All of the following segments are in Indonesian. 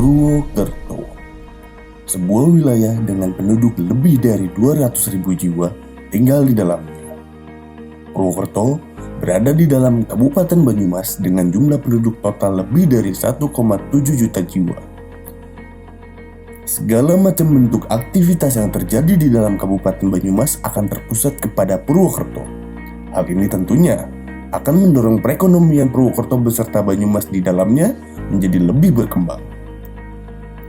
Purwokerto, sebuah wilayah dengan penduduk lebih dari 200.000 jiwa tinggal di dalamnya. Purwokerto berada di dalam Kabupaten Banyumas dengan jumlah penduduk total lebih dari 1,7 juta jiwa. Segala macam bentuk aktivitas yang terjadi di dalam Kabupaten Banyumas akan terpusat kepada Purwokerto. Hal ini tentunya akan mendorong perekonomian Purwokerto beserta Banyumas di dalamnya menjadi lebih berkembang.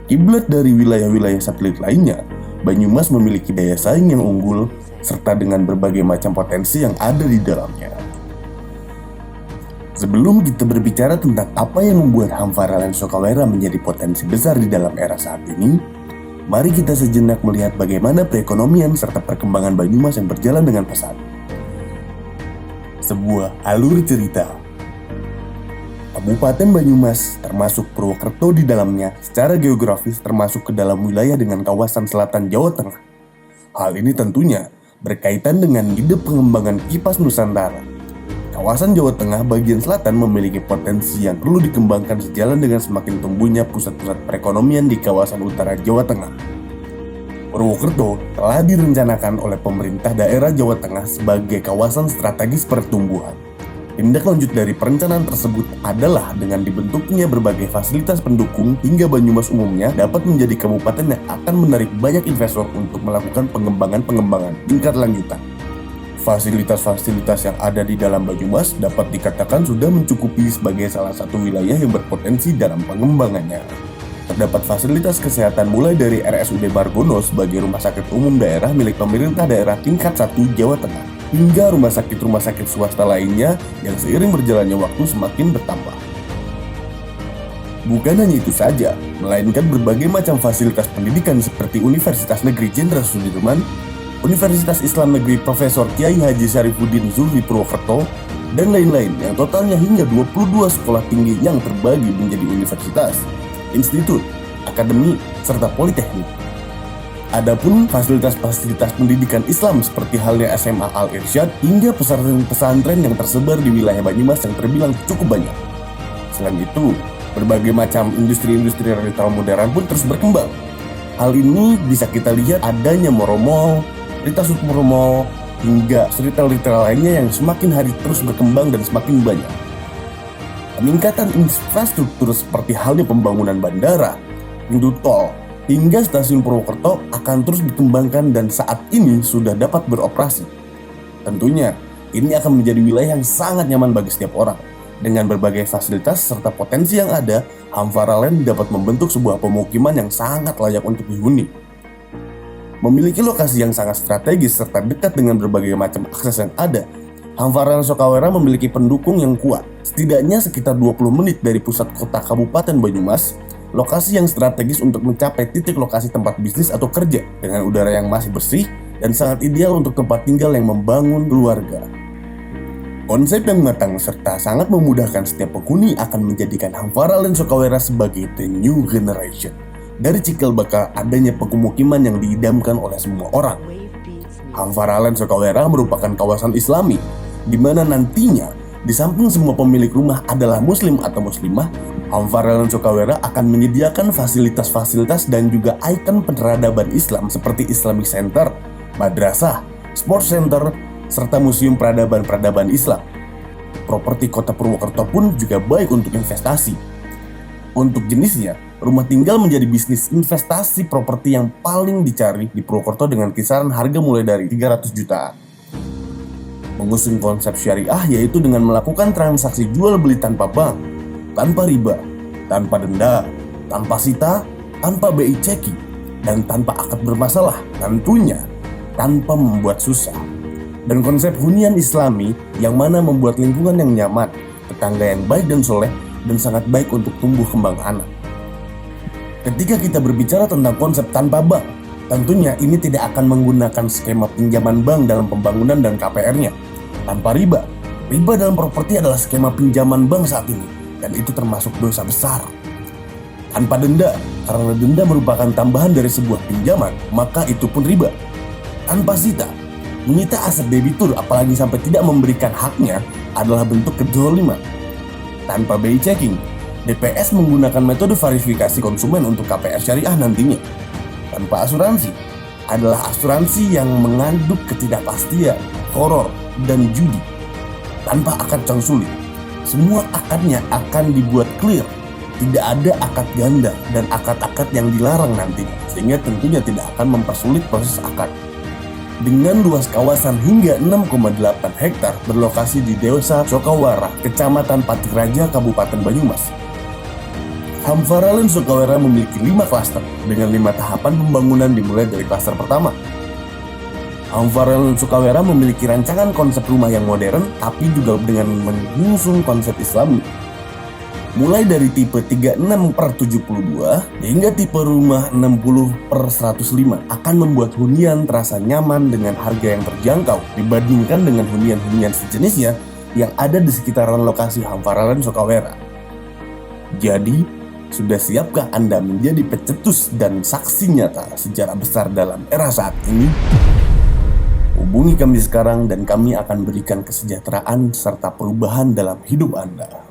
Kiblat dari wilayah-wilayah satelit lainnya, Banyumas memiliki daya saing yang unggul serta dengan berbagai macam potensi yang ada di dalamnya. Sebelum kita berbicara tentang apa yang membuat hamparan Sokawera menjadi potensi besar di dalam era saat ini, mari kita sejenak melihat bagaimana perekonomian serta perkembangan Banyumas yang berjalan dengan pesat. Sebuah alur cerita. Kabupaten Banyumas termasuk Purwokerto di dalamnya secara geografis termasuk ke dalam wilayah dengan kawasan selatan Jawa Tengah. Hal ini tentunya berkaitan dengan ide pengembangan Kipas Nusantara. Kawasan Jawa Tengah bagian selatan memiliki potensi yang perlu dikembangkan sejalan dengan semakin tumbuhnya pusat-pusat perekonomian di kawasan utara Jawa Tengah. Purwokerto telah direncanakan oleh pemerintah daerah Jawa Tengah sebagai kawasan strategis pertumbuhan. Tindak lanjut dari perencanaan tersebut adalah dengan dibentuknya berbagai fasilitas pendukung hingga Banyumas umumnya dapat menjadi kabupaten yang akan menarik banyak investor untuk melakukan pengembangan tingkat lanjutan. Fasilitas-fasilitas yang ada di dalam Banyumas dapat dikatakan sudah mencukupi sebagai salah satu wilayah yang berpotensi dalam pengembangannya. Terdapat fasilitas kesehatan mulai dari RSUD Margono sebagai rumah sakit umum daerah milik pemerintah daerah tingkat 1 Jawa Tengah, hingga rumah sakit swasta lainnya yang seiring berjalannya waktu semakin bertambah. Bukan hanya itu saja, melainkan berbagai macam fasilitas pendidikan seperti Universitas Negeri Jenderal Sudirman, Universitas Islam Negeri Profesor Kiai Haji Syarifuddin Zulfi Purwokerto, dan lain-lain yang totalnya hingga 22 sekolah tinggi yang terbagi menjadi universitas, institut, akademi, serta politeknik. Adapun fasilitas-fasilitas pendidikan Islam seperti halnya SMA Al-Irsyad hingga pesantren-pesantren yang tersebar di wilayah Banyumas yang terbilang cukup banyak. Selain itu, berbagai macam industri-industri retail modern pun terus berkembang. Hal ini bisa kita lihat adanya Moromol, Rita Sukmurmol, hingga retail-retail lainnya yang semakin hari terus berkembang dan semakin banyak. Peningkatan infrastruktur seperti halnya pembangunan bandara, pintu tol, hingga stasiun Purwokerto akan terus dikembangkan dan saat ini sudah dapat beroperasi. Tentunya, ini akan menjadi wilayah yang sangat nyaman bagi setiap orang. Dengan berbagai fasilitas serta potensi yang ada, Hampara Land dapat membentuk sebuah pemukiman yang sangat layak untuk dihuni. Memiliki lokasi yang sangat strategis serta dekat dengan berbagai macam akses yang ada, Hamparan Sokawera memiliki pendukung yang kuat. Setidaknya sekitar 20 menit dari pusat kota Kabupaten Banyumas, lokasi yang strategis untuk mencapai titik lokasi tempat bisnis atau kerja dengan udara yang masih bersih dan sangat ideal untuk tempat tinggal yang membangun keluarga. Konsep yang matang serta sangat memudahkan setiap penghuni akan menjadikan Hampara Land Sokawera sebagai the new generation. Dari cikal bakal adanya pemukiman yang diidamkan oleh semua orang. Hampara Land Sokawera merupakan kawasan Islami, di mana nantinya di samping semua pemilik rumah adalah muslim atau muslimah, Hampara Land Sokawera akan menyediakan fasilitas-fasilitas dan juga ikon peradaban Islam seperti Islamic Center, madrasah, sports center, serta museum peradaban Islam. Properti kota Purwokerto pun juga baik untuk investasi. Untuk jenisnya, rumah tinggal menjadi bisnis investasi properti yang paling dicari di Purwokerto dengan kisaran harga mulai dari 300 jutaan. Mengusung konsep syariah yaitu dengan melakukan transaksi jual beli tanpa bank, tanpa riba, tanpa denda, tanpa sita, tanpa BI checking, dan tanpa akad bermasalah, tentunya tanpa membuat susah. Dan konsep hunian Islami yang mana membuat lingkungan yang nyaman, tetangga yang baik dan soleh, dan sangat baik untuk tumbuh kembang anak. Ketika kita berbicara tentang konsep tanpa bank, tentunya ini tidak akan menggunakan skema pinjaman bank dalam pembangunan dan KPR-nya. Tanpa riba, riba dalam properti adalah skema pinjaman bank saat ini, dan itu termasuk dosa besar. Tanpa denda, karena denda merupakan tambahan dari sebuah pinjaman, maka itu pun riba. Tanpa sita, menyita aset debitur apalagi sampai tidak memberikan haknya adalah bentuk kezaliman. Tanpa BI checking, DPS menggunakan metode verifikasi konsumen untuk KPR syariah nantinya. Tanpa asuransi adalah asuransi yang mengandung ketidakpastian, horor, dan judi. Tanpa akad yang sulit, semua akadnya akan dibuat clear. Tidak ada akad ganda dan akad-akad yang dilarang nantinya, sehingga tentunya tidak akan mempersulit proses akad. Dengan luas kawasan hingga 6,8 hektar berlokasi di Desa Sokawara, Kecamatan Patiraja, Kabupaten Banyumas. Hamfaralen Sokawara memiliki 5 klaster dengan 5 tahapan pembangunan dimulai dari klaster pertama. Hamfaralen Sokawara memiliki rancangan konsep rumah yang modern tapi juga dengan mengusung konsep Islami. Mulai dari tipe 36/72 hingga tipe rumah 60/105 akan membuat hunian terasa nyaman dengan harga yang terjangkau dibandingkan dengan hunian-hunian sejenisnya yang ada di sekitaran lokasi Hamfaralen Sokawara. Jadi, sudah siapkah Anda menjadi pecetus dan saksi nyata sejarah besar dalam era saat ini? Hubungi kami sekarang dan kami akan berikan kesejahteraan serta perubahan dalam hidup Anda.